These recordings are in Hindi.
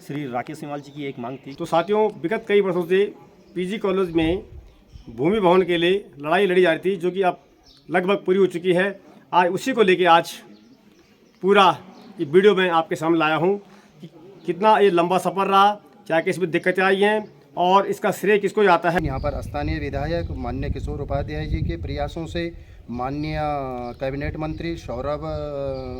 श्री राकेश सिमाल जी की एक मांग थी। तो साथियों, विगत कई वर्षों से पीजी कॉलेज में भूमि भवन के लिए लड़ाई लड़ी जा रही थी, जो कि अब लगभग पूरी हो चुकी है। आज उसी को लेके आज पूरा ये वीडियो में आपके सामने लाया हूँ कि कितना ये लंबा सफ़र रहा, क्या किस में दिक्कतें आई हैं और इसका श्रेय किसको जाता है। यहाँ पर स्थानीय विधायक माननीय किशोर उपाध्याय जी के प्रयासों से, माननीय कैबिनेट मंत्री सौरभ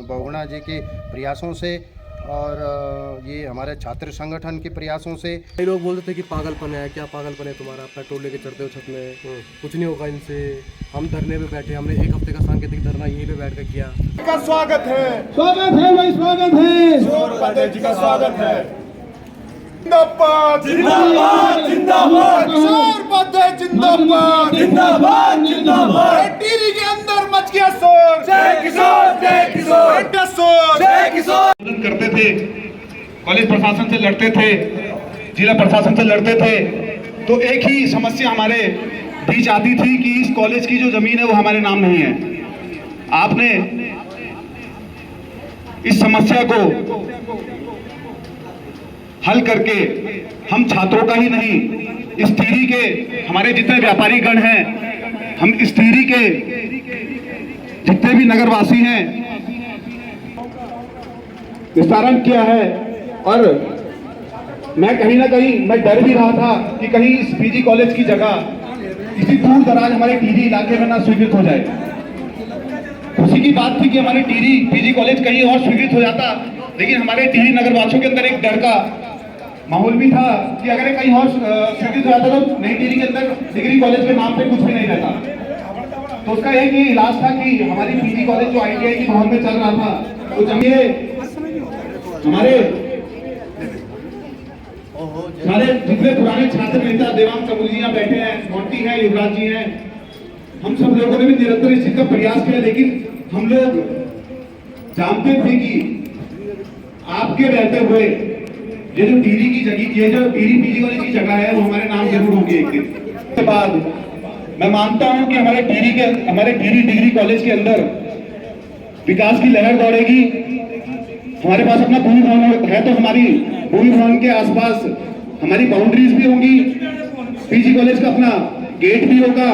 बहुगुणा जी के प्रयासों से और ये हमारे छात्र संगठन के प्रयासों से। कई लोग बोलते थे कि पागलपन है, क्या पागलपन है तुम्हारा, अपना टोल लेके चढ़ते हो छत में, कुछ नहीं होगा इनसे। हम धरने पे बैठे, हमने एक हफ्ते का सांकेतिक धरना यहीं पे बैठ कर किया। का स्वागत है भाई, स्वागत है। किशोर उपाध्याय जी का स्वागत है। जिंदाबाद जिंदाबाद जिंदाबाद, किशोर उपाध्याय जिंदाबाद जिंदाबाद जिंदाबाद। टीरी के अंदर मच गया शोर, जय किशोर जय किशोर जय किशोर। करते थे, कॉलेज प्रशासन से लड़ते थे, जिला प्रशासन से लड़ते थे, तो एक ही समस्या हमारे बीच आती थी कि इस कॉलेज की जो जमीन है वो हमारे नाम नहीं है। आपने इस समस्या को हल करके हम छात्रों का ही नहीं, इस टिहरी के हमारे जितने व्यापारी गण हैं, हम इस टिहरी के जितने भी नगरवासी हैं, विस्तारण किया है। और मैं कहीं ना कहीं मैं डर भी रहा था कि कहीं इस पीजी कॉलेज की जगह किसी दूर दराज हमारे टिहरी इलाके में ना स्वीकृत हो जाए। खुशी की बात थी कि हमारे टिहरी पीजी कॉलेज कहीं और स्वीकृत हो जाता, लेकिन हमारे टिहरी नगरवासियों के अंदर एक डर का माहौल भी था कि अगर कहीं और स्वीकृत हो जाता तो नई टिहरी के अंदर डिग्री कॉलेज के नाम पे कुछ भी नहीं रहता। तो उसका एक ही इलाज था कि हमारी पीजी कॉलेज जो ITI की भवन में चल रहा था, तो जब हमारे जितने पुराने छात्र नेता देवांग कपूर जी यहाँ बैठे हैं, मोंटी हैं, युवराज जी हैं, हम सब लोगों ने भी निरंतर इस चीज का प्रयास किया, लेकिन हम लोग जानते थे कि आपके रहते हुए ये जो टिहरी की जगह, ये जो टिहरी पीजी कॉलेज की जगह है, वो हमारे नाम जरूर होगी एक दिन के बाद। मैं मानता हूं कि हमारे टिहरी डिग्री कॉलेज के अंदर विकास की लहर दौड़ेगी। हमारे पास अपना भूमि भवन है, तो हमारी भूमि भवन के आसपास हमारी बाउंड्रीज भी होंगी, पीजी कॉलेज का अपना गेट भी होगा,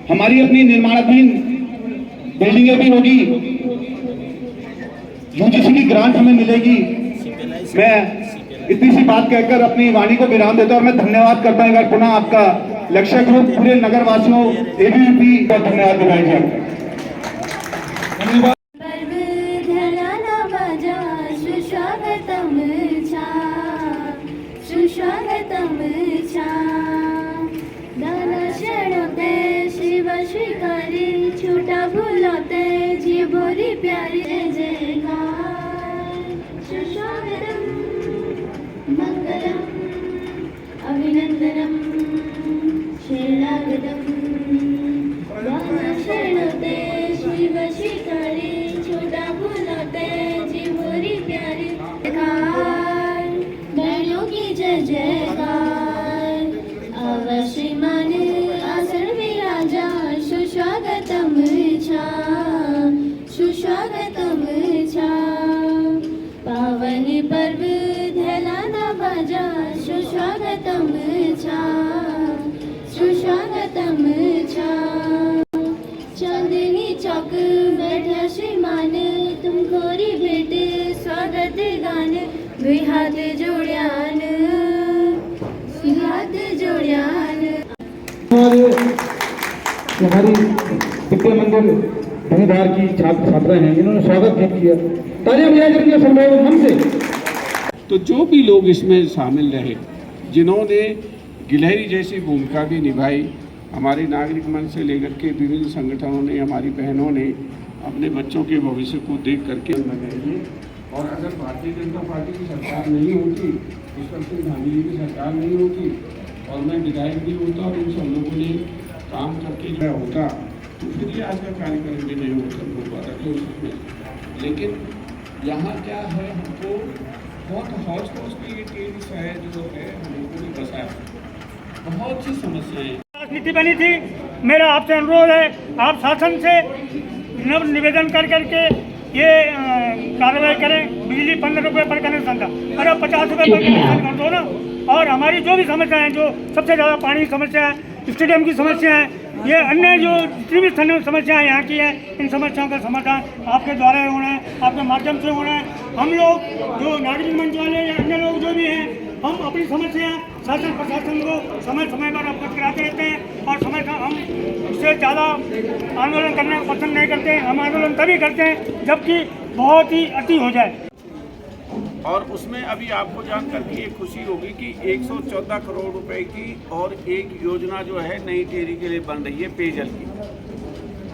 हमारी अपनी निर्माणाधीन बिल्डिंगें भी होगी, UGC की ग्रांट हमें मिलेगी। मैं इतनी सी बात कहकर अपनी वाणी को विराम देता हूं और मैं धन्यवाद करता हूं पुनः आपका लक्ष्य ग्रुप, पूरे नगरवासियों, ABVP को धन्यवाद दिलाया जाए। सुस्वागतम दाना शरणोते शिव श्रीकारी, छोटा भूलोते जी बोरी प्यारी, जय जयकार। सुस्वागतम मंगलम अभिनंदनम शरणागतम दाना शरणोते शिव श्रीकारी, छोटा भूलोते जी बोरी प्यारी, जय जयकार। अवश्यमान आसन विराजा, सुस्वागतम सुस्वागतम पावन पर्व धलाना बाजा, सुस्वागतम सुस्वागतम चांदनी चौक बैठा श्रीमान, तुम खोरी भेट स्वागत गान, दुई हाथ जोड़्यान हमारी विद्या मंदिर भूमिधार की छात्रा हैं, जिन्होंने स्वागत भी किया। तालियां बजाई करके सम्मान हमसे। तो जो भी लोग इसमें शामिल रहे, जिन्होंने गिलहरी जैसी भूमिका भी निभाई, हमारे नागरिक मंच से लेकर के विभिन्न संगठनों ने, हमारी बहनों ने अपने बच्चों के भविष्य को देख करके लगाएंगे। और अगर भारतीय जनता पार्टी की सरकार नहीं होती, ईश्वर सिंह गांधी जी की सरकार नहीं होती और मैं विधायक भी होता और इन सब लोगों ने काम करके जो होता, तो फिर ये आज का कार्यक्रम भी नहीं हो पाता था उसमें। लेकिन यहाँ क्या है, हमको बहुत हौज पौज की ये टीम है जो है, हमको भी बसा है, बहुत सी समस्याएं। राजनीति बनी थी। मेरा आपसे अनुरोध है, आप शासन से निवेदन कर करके ये कार्रवाई करें। बिजली 15 रुपये पर कनेक्शन था, अरे 50 रुपये पर कनेक्शन कर दो ना। और हमारी जो भी समस्या है, जो सबसे ज़्यादा पानी की समस्या है, स्टेडियम की समस्या है, ये अन्य जो जितनी भी समस्याएं यहाँ की है, इन समस्याओं का समाधान आपके द्वारा होना है, आपके माध्यम से होना है। हम लोग जो नागरिक मंच वाले या अन्य लोग जो भी हैं, हम अपनी समस्या शासन प्रशासन को समय समय पर अवगत कराते रहते हैं। और समय का हम इससे ज़्यादा आंदोलन करने को पसंद नहीं करते। हम आंदोलन तभी करते हैं जबकि बहुत ही अति हो जाए। और उसमें अभी आपको जानकर के ये खुशी होगी कि 114 करोड़ रुपए की और एक योजना जो है नई टेहरी के लिए बन रही है पेयजल की,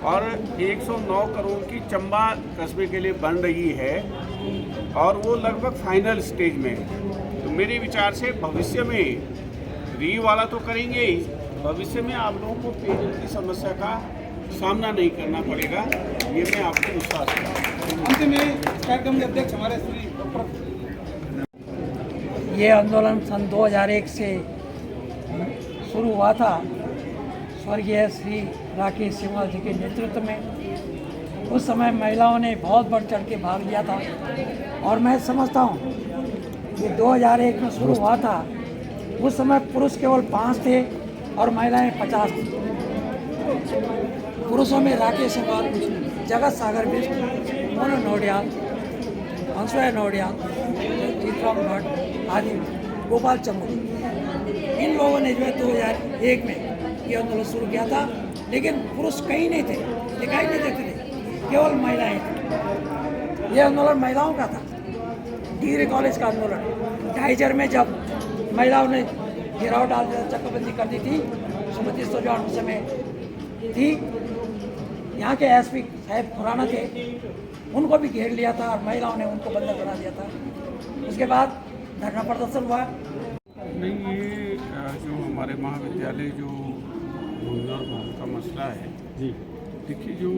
और 109 करोड़ की चंबा कस्बे के लिए बन रही है, और वो लगभग फाइनल स्टेज में है। तो मेरे विचार से भविष्य में री वाला तो करेंगे ही, भविष्य में आप लोगों को पेयजल की समस्या का सामना नहीं करना पड़ेगा, ये मैं आपको विश्वास करता हूँ। अंतिम में कार्यक्रम के अध्यक्ष हमारे श्री ये आंदोलन सन 2001 से शुरू हुआ था स्वर्गीय श्री राकेश सिंहवाल जी के नेतृत्व में। उस समय महिलाओं ने बहुत बढ़ चढ़ के भाग लिया था, और मैं समझता हूँ कि 2001 में शुरू हुआ था, उस समय पुरुष केवल 5 थे और महिलाएं 50 थी। पुरुषों में राकेश सिंहवाल, जगत सागर बिष्ट, मोनू नौडियाल, हंसराय नौडियाल, जीतराम भट्ट आदि, गोपाल चमू, इन लोगों ने जो है 2001 में ये आंदोलन शुरू किया था। लेकिन पुरुष कहीं नहीं थे, दिखाई नहीं देते थे, केवल महिलाएं थी। ये आंदोलन महिलाओं का था, डिग्री कॉलेज का आंदोलन। ढाईचर में जब महिलाओं ने गिरावट डाल दिया, चक्कबंदी कर दी थी, सुमति सोजान उस समय थी, यहाँ के एसपी साहब खुराना थे, उनको भी घेर लिया था और महिलाओं ने उनको बंधक बना दिया था। उसके बाद धरना प्रदर्शन हुआ। नहीं, ये जो हमारे महाविद्यालय जो हुनर भवन का मसला है जी, देखिए जो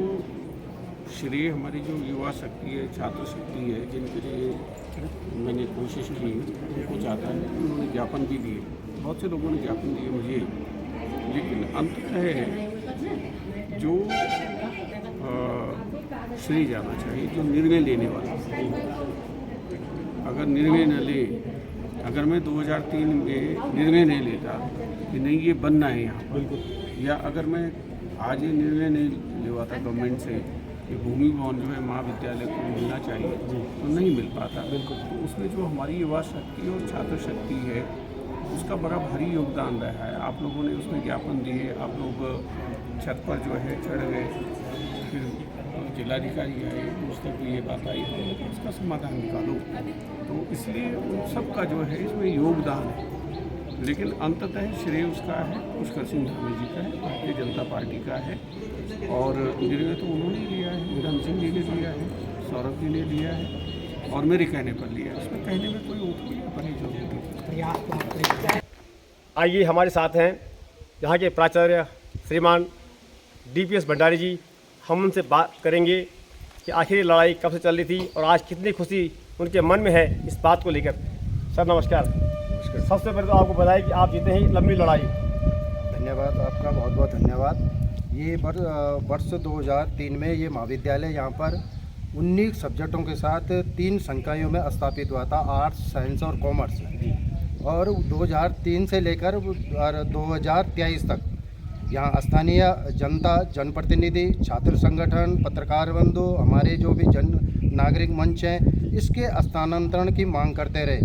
श्रेय हमारी जो युवा शक्ति है, छात्र शक्ति है, जिनके लिए मैंने कोशिश की, उनको चाहता है। उन्होंने ज्ञापन भी दिए, बहुत से लोगों ने ज्ञापन दिए मुझे, लेकिन अंततः जो श्रेय जाना चाहिए जो निर्णय लेने वाला। अगर निर्णय न ले, अगर मैं 2003 में निर्णय नहीं लेता कि नहीं ये बनना है यहाँ पर, या अगर मैं आज ये निर्णय नहीं लेवाता गवर्नमेंट से कि भूमि भवन जो है महाविद्यालय को मिलना चाहिए, तो नहीं मिल पाता। बिल्कुल, तो उसमें जो हमारी युवा शक्ति और छात्र शक्ति है, उसका बड़ा भारी योगदान रहा है। आप लोगों ने उसमें ज्ञापन दिए, आप लोग छत पर जो है चढ़ गए, फिर जिलाधिकारी आए, उस तक भी ये बात आई, उसका समाधान निकालो। तो इसलिए उन सबका जो है इसमें योगदान है, लेकिन अंततः श्रेय उसका है, पुष्कर सिंह धामी जी का है, भारतीय जनता पार्टी का है। और निर्णय तो उन्होंने लिया है, निधन सिंह जी ने लिया है, सौरभ जी ने लिया है, और मेरे कहने पर लिया है। उसमें कहने में कोई अपनी जरूरत नहीं। आइए हमारे साथ हैं यहाँ के प्राचार्य श्रीमान DPS भंडारी जी। हम उनसे बात करेंगे कि आखिर ये लड़ाई कब से चल रही थी और आज कितनी खुशी उनके मन में है इस बात को लेकर। सर नमस्कार। नमस्कार। सबसे पहले तो आपको बताएं कि आप जीते ही लंबी लड़ाई। धन्यवाद, आपका बहुत बहुत धन्यवाद। ये वर्ष 2003 में ये महाविद्यालय यहाँ पर 19 सब्जेक्टों के साथ 3 संकायों में स्थापित हुआ था, आर्ट्स, साइंस और कॉमर्स। और 2003 से लेकर 2023 तक यहाँ स्थानीय जनता, जनप्रतिनिधि, छात्र संगठन, पत्रकार बंधु, हमारे जो भी नागरिक मंच हैं, इसके स्थानांतरण की मांग करते रहे,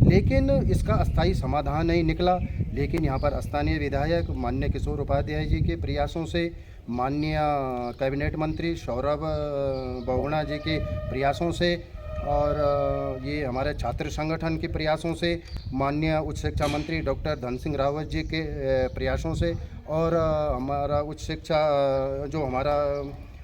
लेकिन इसका अस्थायी समाधान नहीं निकला। लेकिन यहाँ पर स्थानीय विधायक माननीय किशोर उपाध्याय जी के प्रयासों से, माननीय कैबिनेट मंत्री सौरभ बहुगुणा जी के प्रयासों से, और ये हमारे छात्र संगठन के प्रयासों से, माननीय उच्च शिक्षा मंत्री डॉक्टर धन सिंह रावत जी के प्रयासों से, और हमारा उच्च शिक्षा जो हमारा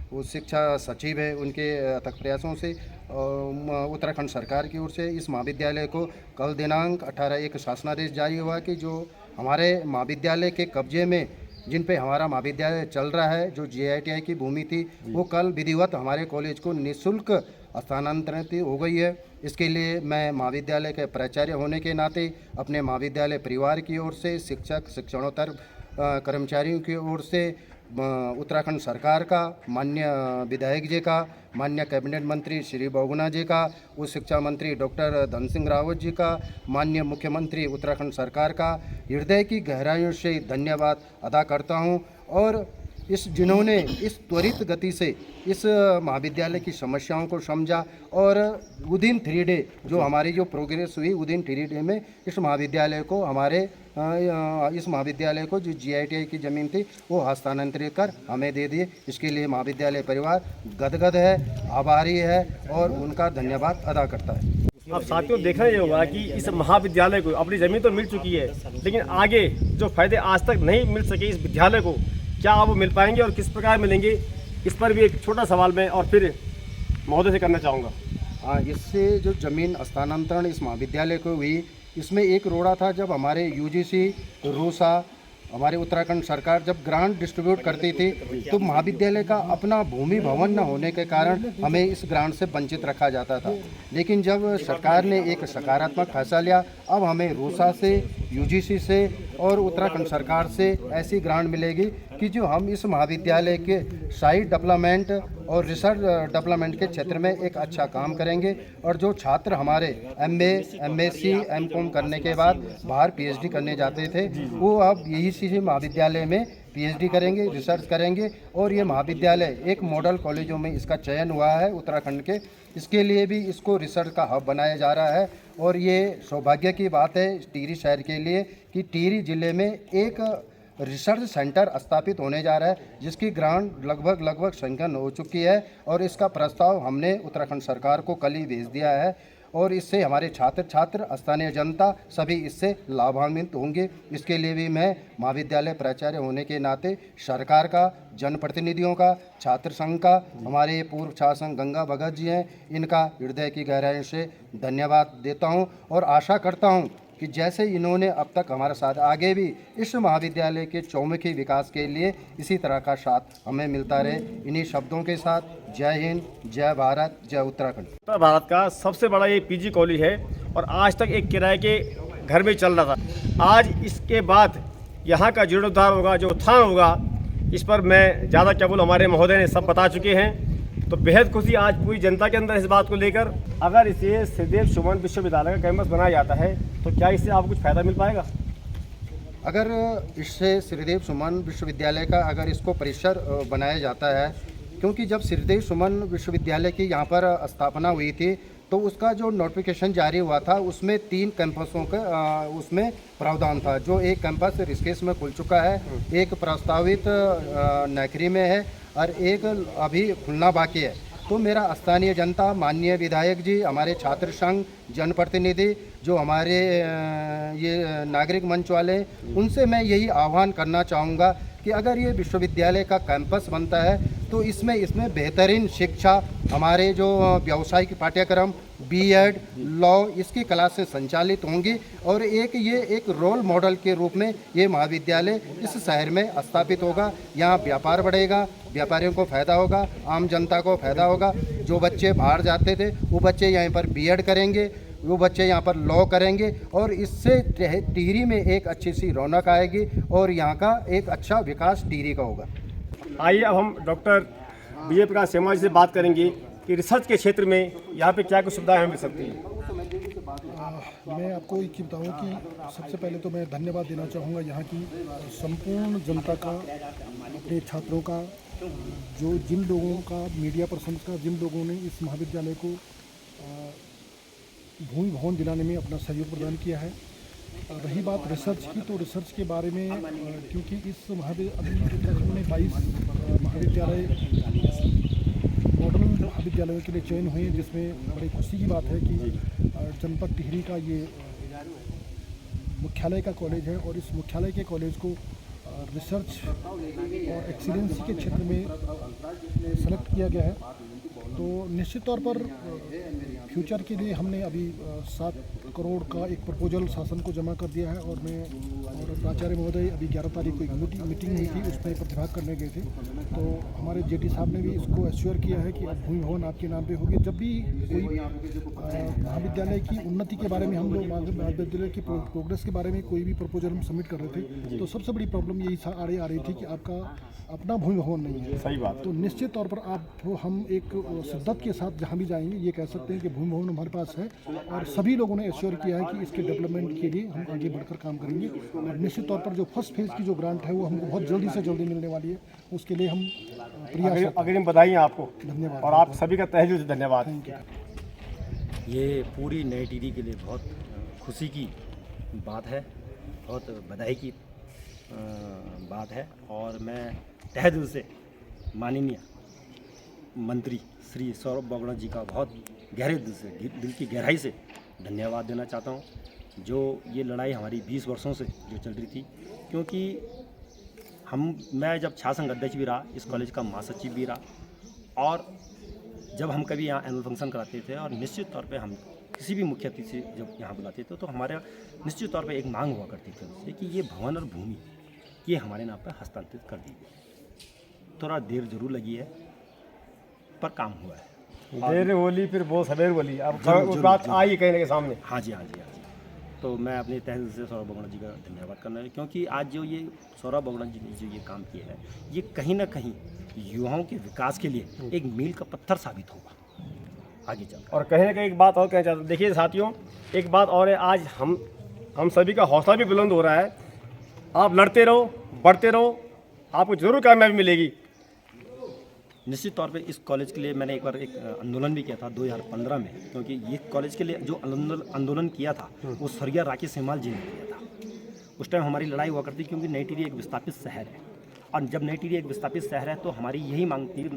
उच्च शिक्षा सचिव है उनके अथक प्रयासों से, उत्तराखंड सरकार की ओर से इस महाविद्यालय को कल दिनांक 18/1 शासनादेश जारी हुआ कि जो हमारे महाविद्यालय के कब्जे में, जिन पे हमारा महाविद्यालय चल रहा है, जो GITI की भूमि थी, वो कल विधिवत हमारे कॉलेज को निःशुल्क स्थानांतरित हो गई है। इसके लिए मैं महाविद्यालय के प्राचार्य होने के नाते अपने महाविद्यालय परिवार की ओर से, शिक्षक, शिक्षणोत्तर कर्मचारियों की ओर से उत्तराखंड सरकार का, माननीय विधायक जी का, माननीय कैबिनेट मंत्री श्री बहुगुणा जी का, उच्च शिक्षा मंत्री डॉक्टर धन सिंह रावत जी का, माननीय मुख्यमंत्री उत्तराखंड सरकार का हृदय की गहराइयों से धन्यवाद अदा करता हूं। और जिन्होंने इस त्वरित गति से इस महाविद्यालय की समस्याओं को समझा और विदिन 3 डे जो हमारी जो प्रोग्रेस हुई, विदिन 3 डे में इस महाविद्यालय को जो GITI की ज़मीन थी वो हस्तांतरित कर हमें दे दिए। इसके लिए महाविद्यालय परिवार गदगद है, आभारी है और उनका धन्यवाद अदा करता है। अब साथियों देखना ये होगा कि इस महाविद्यालय को अपनी ज़मीन तो मिल चुकी है, लेकिन आगे जो फायदे आज तक नहीं मिल सके इस विद्यालय को, क्या वो मिल पाएंगे और किस प्रकार मिलेंगे, इस पर भी एक छोटा सवाल मैं और फिर महोदय से करना चाहूँगा। हाँ, इससे जो ज़मीन हस्तांतरण इस महाविद्यालय को हुई, इसमें एक रोड़ा था। जब हमारे UGC, रूसा, हमारे उत्तराखंड सरकार जब ग्रांट डिस्ट्रीब्यूट करती थी तो महाविद्यालय का अपना भूमि भवन न होने के कारण हमें इस ग्रांट से वंचित रखा जाता था। लेकिन जब सरकार ने एक सकारात्मक फैसला लिया, अब हमें रूसा से, UGC से और उत्तराखंड सरकार से ऐसी ग्रांट मिलेगी कि जो हम इस महाविद्यालय के साइट डेवलपमेंट और रिसर्च डेवलपमेंट के क्षेत्र में एक अच्छा काम करेंगे। और जो छात्र हमारे MA, MSc, MCOM करने के बाद बाहर PhD करने जाते थे, वो अब यही महाविद्यालय में PhD करेंगे, रिसर्च करेंगे। और ये महाविद्यालय एक मॉडल कॉलेजों में इसका चयन हुआ है उत्तराखंड के। इसके लिए भी इसको रिसर्च का हब बनाया जा रहा है। और ये सौभाग्य की बात है टिहरी शहर के लिए कि टिहरी जिले में एक रिसर्च सेंटर स्थापित होने जा रहा है, जिसकी ग्रांट लगभग संख्या हो चुकी है। और इसका प्रस्ताव हमने उत्तराखंड सरकार को कल ही भेज दिया है। और इससे हमारे छात्र, स्थानीय जनता सभी इससे लाभान्वित होंगे। इसके लिए भी मैं महाविद्यालय प्राचार्य होने के नाते सरकार का, जनप्रतिनिधियों का, छात्र संघ का, हमारे पूर्व शासन गंगा भगत जी हैं, इनका हृदय की गहराई से धन्यवाद देता हूं। और आशा करता हूं कि जैसे इन्होंने अब तक हमारे साथ आगे भी इस महाविद्यालय के चौमुखी विकास के लिए इसी तरह का साथ हमें मिलता रहे। इन्हीं शब्दों के साथ जय हिंद, जय भारत, जय उत्तराखंड। उत्तर भारत का सबसे बड़ा ये PG कॉलेज है और आज तक एक किराए के घर में चल रहा था। आज इसके बाद यहाँ का जीर्णोद्धार होगा, जो उत्थान होगा, इस पर मैं ज़्यादा क्या बोलूँ, हमारे महोदय ने सब बता चुके हैं। तो बेहद खुशी आज पूरी जनता के अंदर इस बात को लेकर। अगर इसे श्रीदेव सुमन विश्वविद्यालय का कैंपस बनाया जाता है तो क्या इससे आपको कुछ फ़ायदा मिल पाएगा? अगर इससे श्रीदेव सुमन विश्वविद्यालय का अगर इसको परिसर बनाया जाता है, क्योंकि जब श्रीदेव सुमन विश्वविद्यालय की यहाँ पर स्थापना हुई थी तो उसका जो नोटिफिकेशन जारी हुआ था उसमें 3 कैंपसों का उसमें प्रावधान था। जो एक कैंपस ऋषिकेश में खुल चुका है, एक प्रस्तावित नैखरी में है और एक अभी खुलना बाकी है। तो मेरा स्थानीय जनता, माननीय विधायक जी, हमारे छात्र संघ, जनप्रतिनिधि, जो हमारे ये नागरिक मंच वाले, उनसे मैं यही आह्वान करना चाहूँगा कि अगर ये विश्वविद्यालय का कैंपस बनता है तो इसमें बेहतरीन शिक्षा, हमारे जो व्यावसायिक पाठ्यक्रम, B.Ed, लॉ, इसकी क्लासें संचालित होंगी। और ये एक रोल मॉडल के रूप में ये महाविद्यालय इस शहर में स्थापित होगा। यहाँ व्यापार बढ़ेगा, व्यापारियों को फ़ायदा होगा, आम जनता को फ़ायदा होगा। जो बच्चे बाहर जाते थे वो बच्चे यहाँ पर B.Ed करेंगे, वो बच्चे यहाँ पर लॉ करेंगे और इससे टिहरी में एक अच्छी सी रौनक आएगी और यहाँ का एक अच्छा विकास टिहरी का होगा। आइए अब हम डॉक्टर विजय प्रकाश शर्मा जी से बात करेंगे कि रिसर्च के क्षेत्र में यहाँ पे क्या कुछ सुविधाएं मिल सकती हैं। मैं आपको एक बताऊँ कि सबसे पहले तो मैं धन्यवाद देना चाहूँगा यहाँ की संपूर्ण जनता का, अपने छात्रों का, जिन लोगों का, मीडिया पर्सन्स का, जिन लोगों ने इस महाविद्यालय को भूमि भवन दिलाने में अपना सहयोग प्रदान किया है। रही बात रिसर्च की, तो रिसर्च के बारे में क्योंकि इस उत्तराखंड में 22 महाविद्यालय मॉडल महाविद्यालयों के लिए चयन हुए, जिसमें बड़ी खुशी की बात है कि जनपद टिहरी का ये मुख्यालय का कॉलेज है और इस मुख्यालय के कॉलेज को रिसर्च और एक्सीलेंसी के क्षेत्र में सेलेक्ट किया गया है। तो निश्चित तौर पर फ्यूचर के लिए हमने अभी 7 करोड़ का एक प्रपोजल शासन को जमा कर दिया है और मैं और प्राचार्य महोदय अभी 11 तारीख को एक मीटिंग हुई थी, उसमें प्रतिभाग करने गए थे। तो हमारे जेटी साहब ने भी इसको एश्योर किया है कि अब भूमि भवन आपके नाम पे होगी। जब भी कोई महाविद्यालय की उन्नति के बारे में हम लोग महाविद्यालय की प्रोग्रेस के बारे में कोई भी प्रपोजल हम सबमिट कर रहे थे, तो सबसे बड़ी प्रॉब्लम यही आ रही थी कि आपका अपना भूमि भवन नहीं है। सही बात। तो निश्चित तौर पर हम एक शिद्दत के साथ जहाँ भी जाएंगे ये कह सकते हैं कि भूमि भवन हमारे पास है और सभी लोगों ने एश्योर किया है कि इसके डेवलपमेंट के लिए हम आगे बढ़कर काम करेंगे। और निश्चित तौर पर जो फर्स्ट फेज़ की जो ग्रांट है वो हमको बहुत जल्दी से जल्दी मिलने वाली है, उसके लिए हम प्रयास अग्रिम बधाई आपको। धन्यवाद। और आप सभी का तहे दिल से धन्यवाद। ये पूरी नई टिहरी के लिए बहुत खुशी की बात है, बहुत बधाई की बात है। और मैं तहे दिल से माननीय मंत्री श्री सौरभ बोगड़ा जी का बहुत गहरे दिल की गहराई से धन्यवाद देना चाहता हूँ। जो ये लड़ाई हमारी 20 वर्षों से जो चल रही थी, क्योंकि मैं जब छात्र संघ अध्यक्ष भी रहा, इस कॉलेज का महासचिव भी रहा, और जब हम कभी यहाँ एनुअल फंक्शन कराते थे और निश्चित तौर पे हम किसी भी मुख्य अतिथि से जब यहाँ बुलाते थे तो हमारे निश्चित तौर पे एक मांग हुआ करती थी उनसे कि ये भवन और भूमि ये हमारे नाम पर हस्तांतरित कर दी गई। थोड़ा देर जरूर लगी है पर काम हुआ है। देर बोली फिर बहुत सवेर बोली, अब बात आई कहने के सामने। हाँ जी। तो मैं अपने तहे दिल से सौरभ बोगड़ा जी का धन्यवाद करना है, क्योंकि आज जो ये सौरभ बोगड़ा जी ने जो ये काम किया है, ये कहीं ना कहीं युवाओं के विकास के लिए एक मील का पत्थर साबित होगा आगे चल। और कहीं ना कहीं एक बात और कहना चाहता हूँ, देखिए साथियों, एक बात और है, आज हम सभी का हौसला भी बुलंद हो रहा है। आप लड़ते रहो, बढ़ते रहो, आपको जरूर कामयाबी मिलेगी। निश्चित तौर पे इस कॉलेज के लिए मैंने एक बार एक आंदोलन भी किया था 2015 में, क्योंकि ये कॉलेज के लिए जो आंदोलन किया था वो स्वर्गीय राकेश सिमाल जी ने किया था। उस टाइम हमारी लड़ाई हुआ करती, क्योंकि नई टिहरी एक विस्थापित शहर है, और जब नई टिहरी एक विस्थापित शहर है तो हमारी यही मांग थी,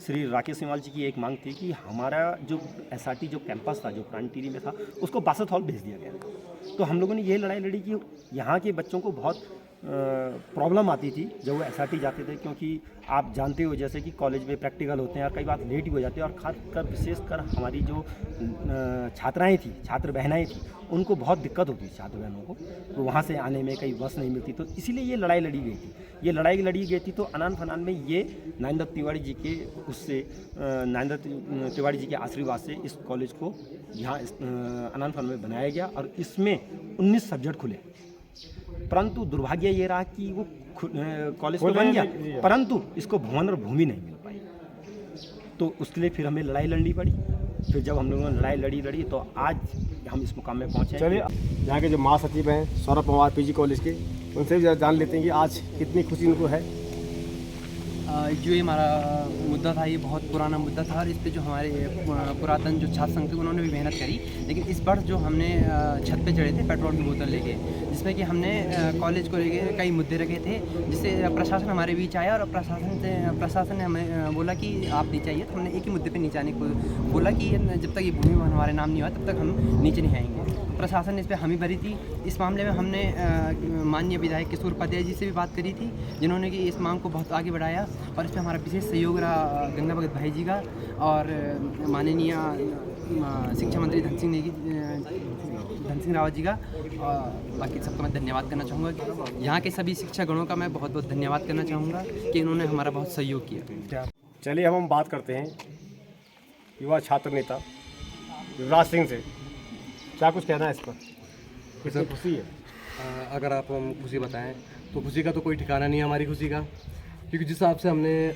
श्री राकेश सिमाल जी की एक मांग थी कि हमारा जो SRT जो कैंपस था जो पुरानी टिहरी में था उसको बासत हॉल भेज दिया गया। तो हम लोगों ने यही लड़ाई लड़ी कि यहाँ के बच्चों को बहुत प्रॉब्लम आती थी जब वो SRT जाते थे, क्योंकि आप जानते हो जैसे कि कॉलेज में प्रैक्टिकल होते हैं और कई बार लेट भी हो जाते हैं, और खासकर विशेषकर हमारी जो छात्राएं थी, छात्र बहनाएं थी, उनको बहुत दिक्कत होती थी छात्र बहनों को, तो वहाँ से आने में कई बस नहीं मिलती, तो इसीलिए ये लड़ाई लड़ी गई थी। ये लड़ाई लड़ी गई थी तो अनान फनान में ये नागेंद्र तिवारी जी के नागेंद्र तिवारी जी के आशीर्वाद से इस कॉलेज को यहाँ अनान फनान में बनाया गया, और इसमें 19 सब्जेक्ट खुले। परंतु दुर्भाग्य ये रहा कि वो कॉलेज तो बन गया, परंतु इसको भवन और भूमि नहीं मिल पाई। तो उसके लिए फिर हमें लड़ाई लड़नी पड़ी। फिर जब हम लोगों ने लड़ाई लड़ी तो आज हम इस मुकाम में पहुँचे। चलिए, यहाँ के जो महासचिव हैं सौरभ पवार PG कॉलेज के, उनसे भी जान लेते हैं कि आज कितनी खुशी उनको है। जो ये हमारा मुद्दा था ये बहुत पुराना मुद्दा था, और इस पे जो हमारे पुरातन जो छात्र संघ थे उन्होंने भी मेहनत करी। लेकिन इस बार जो हमने छत पे चढ़े थे पेट्रोल की बोतल लेके, जिसमें कि हमने कॉलेज को लेके कई मुद्दे रखे थे, जिससे प्रशासन हमारे बीच आया, और प्रशासन ने हमें बोला कि आप नीचे आइए। तो हमने एक ही मुद्दे पे नीचे आने को बोला कि जब तक ये भूमि हमारे नाम नहीं हुआ तब तक हम नीचे नहीं आएंगे। प्रशासन ने इस पर हामी भरी थी। इस मामले में हमने माननीय विधायक किशोर उपाध्याय जी से भी बात करी थी, जिन्होंने कि इस मांग को बहुत आगे बढ़ाया, और इस पर हमारा विशेष सहयोग रहा गंगा भगत भाई जी का, और माननीय शिक्षा मंत्री धन सिंह रावत जी का। और बाकी सबका मैं धन्यवाद करना चाहूँगा। यहाँ के सभी शिक्षा गणों का मैं बहुत बहुत धन्यवाद करना चाहूँगा कि इन्होंने हमारा बहुत सहयोग किया। चलिए, अब हम बात करते हैं युवा छात्र नेता युवराज सिंह से। क्या कुछ कहना है इस पर? कितनी खुशी है? अगर आप हम खुशी बताएं तो खुशी का तो कोई ठिकाना नहीं है हमारी खुशी का, क्योंकि जिस हिसाब से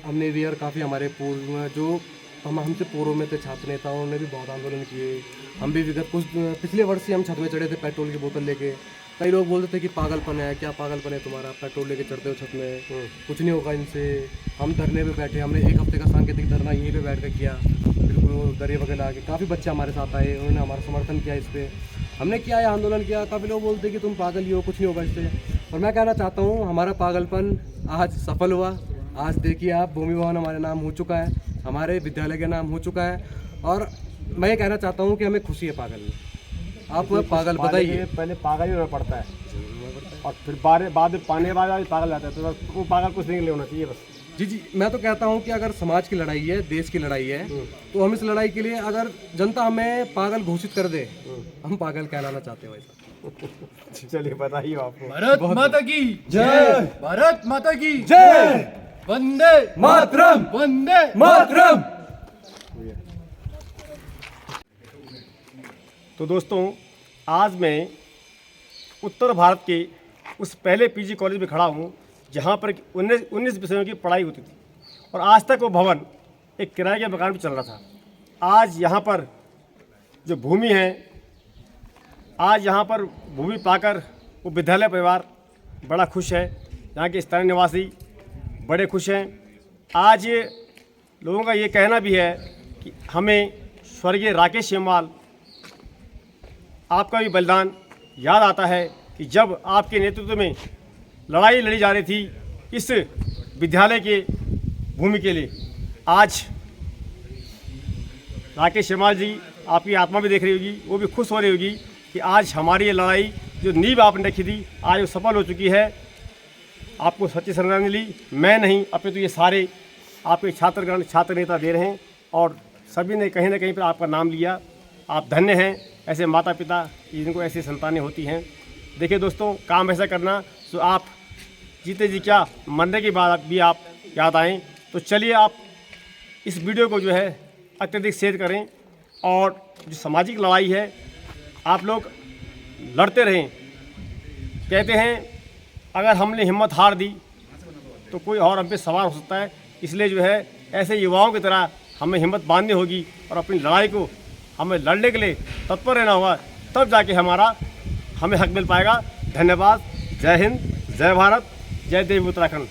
हमने भी और काफ़ी हमारे पूर्व में जो हमसे पूर्व में थे छात्र नेताओं ने भी बहुत आंदोलन किए। हम भी विगत कुछ पिछले वर्ष से हम छत में चढ़े थे पेट्रोल की बोतल लेके। कई लोग बोलते थे कि पागलपन है, क्या पागलपन है तुम्हारा, पेट्रोल लेके चढ़ते हो छत में, कुछ नहीं होगा इनसे। हम धरने पे बैठे, हमने 1 हफ्ते का सांकेतिक धरना यहीं पे बैठ कर किया, बिल्कुल दरिया वगैरह आके। काफ़ी बच्चे हमारे साथ आए, उन्होंने हमारा समर्थन किया इस पर। हमने किया है आंदोलन किया। काफ़ी लोग बोलते हैं कि तुम पागल ही हो, कुछ नहीं होगा इससे। और मैं कहना चाहता हूँ हमारा पागलपन आज सफल हुआ। आज देखिए आप, भूमि भवन हमारे नाम हो चुका है, हमारे विद्यालय के नाम हो चुका है, और मैं ये कहना चाहता हूँ कि हमें खुशी है पागल में। आप पागल बताइए, पहले पागल ही होना पड़ता है और फिर बाद में पाने बाद पागल जाता है, तो वो पागल कुछ नहीं होना चाहिए बस। जी, मैं तो कहता हूँ कि अगर समाज की लड़ाई है, देश की लड़ाई है, तो हम इस लड़ाई के लिए अगर जनता हमें पागल घोषित कर दे, हम पागल कहलाना चाहते हैं वैसा। चलिए बताइए आपको। भारत माता की जय। भारत माता की जय। वंदे मातरम, वंदे मातरम। तो दोस्तों, आज मैं उत्तर भारत के उस पहले पीजी कॉलेज में खड़ा हूँ जहाँ पर 19 विषयों की पढ़ाई होती थी और आज तक वो भवन एक किराए के मकान पर चल रहा था। आज यहाँ पर जो भूमि है, आज यहाँ पर भूमि पाकर वो विद्यालय परिवार बड़ा खुश है, यहाँ के स्थानीय निवासी बड़े खुश हैं। आज ये लोगों का ये कहना भी है कि हमें स्वर्गीय राकेश सेमवाल आपका भी बलिदान याद आता है कि जब आपके नेतृत्व में लड़ाई लड़ी जा रही थी इस विद्यालय के भूमि के लिए। आज राकेश सेमवाल जी, आपकी आत्मा भी देख रही होगी, वो भी खुश हो रही होगी कि आज हमारी ये लड़ाई जो नींव आपने रखी थी आज वो सफल हो चुकी है। आपको सच्ची श्रद्धांजलि मैं नहीं, अपितु ये सारे आपके छात्रगण, छात्र नेता दे रहे हैं और सभी ने कहीं ना कहीं पर आपका नाम लिया। आप धन्य हैं, ऐसे माता पिता जिनको ऐसी संतानें होती हैं। देखिए दोस्तों, काम ऐसा करना तो आप जीते जी क्या, मरने के बाद भी आप याद आएँ। तो चलिए आप इस वीडियो को जो है अत्यधिक शेयर करें और जो सामाजिक लड़ाई है आप लोग लड़ते रहें। कहते हैं अगर हमने हिम्मत हार दी तो कोई और हम पे सवार हो सकता है, इसलिए जो है ऐसे युवाओं की तरह हमें हिम्मत बांधनी होगी और अपनी लड़ाई को हमें लड़ने के लिए तत्पर रहना होगा, तब जाके हमें हक मिल पाएगा। धन्यवाद। जय हिंद, जय भारत, जय देवी उत्तराखंड।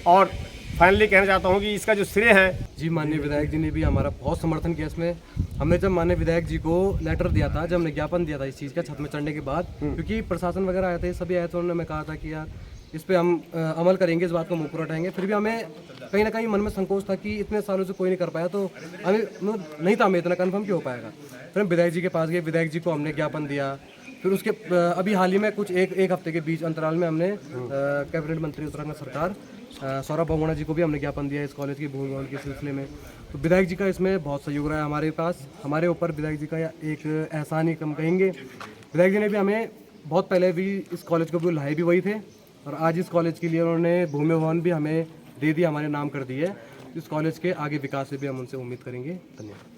और फाइनली कहना चाहता हूँ कि इसका जो श्रेय है जी, माननीय विधायक जी ने भी हमारा बहुत समर्थन किया इसमें। हमने जब माननीय विधायक जी को लेटर दिया था, जब हमने ज्ञापन दिया था इस चीज़ का छत में चढ़ने के बाद, क्योंकि प्रशासन वगैरह आए थे, सभी आए थे, उन्होंने कहा था कि यार इस पर हम अमल करेंगे, इस बात को मुँह पर उठाएंगे। फिर भी हमें कहीं ना कहीं मन में संकोच था कि इतने सालों से कोई नहीं कर पाया, तो हमें नहीं था हमें इतना कन्फर्म क्यों हो पाएगा। फिर हम विधायक जी के पास गए, विधायक जी को हमने ज्ञापन दिया। फिर उसके अभी हाल ही में कुछ एक हफ्ते के बीच अंतराल में हमने कैबिनेट मंत्री उत्तराखंड सरकार सौरभ बहुगुणा जी को भी हमने ज्ञापन दिया इस कॉलेज की भूमि भवन के सिलसिले में। तो विधायक जी का इसमें बहुत सहयोग रहा है हमारे पास, हमारे ऊपर विधायक जी का एक एहसान ही कम कहेंगे। विधायक जी ने भी हमें बहुत पहले भी इस कॉलेज को भी लाए भी वही थे और आज इस कॉलेज के लिए उन्होंने भूमि भवन भी हमें दे दिया, हमारे नाम कर दी है। इस कॉलेज के आगे विकास से भी हम उनसे उम्मीद करेंगे। धन्यवाद।